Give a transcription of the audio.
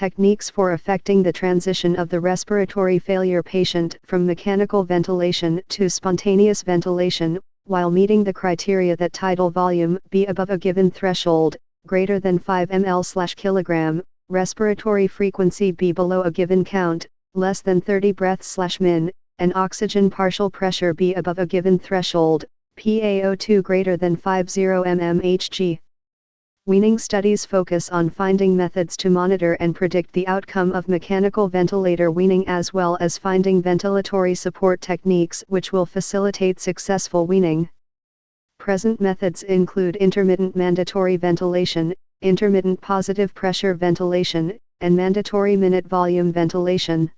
techniques for affecting the transition of the respiratory failure patient from mechanical ventilation to spontaneous ventilation, while meeting the criteria that tidal volume be above a given threshold, greater than 5 ml/kg, respiratory frequency be below a given count, less than 30 breaths/min, and oxygen partial pressure be above a given threshold, PaO2 greater than 50 mmHg. Weaning studies focus on finding methods to monitor and predict the outcome of mechanical ventilator weaning, as well as finding ventilatory support techniques which will facilitate successful weaning. Present methods include intermittent mandatory ventilation, intermittent positive pressure ventilation, and mandatory minute volume ventilation.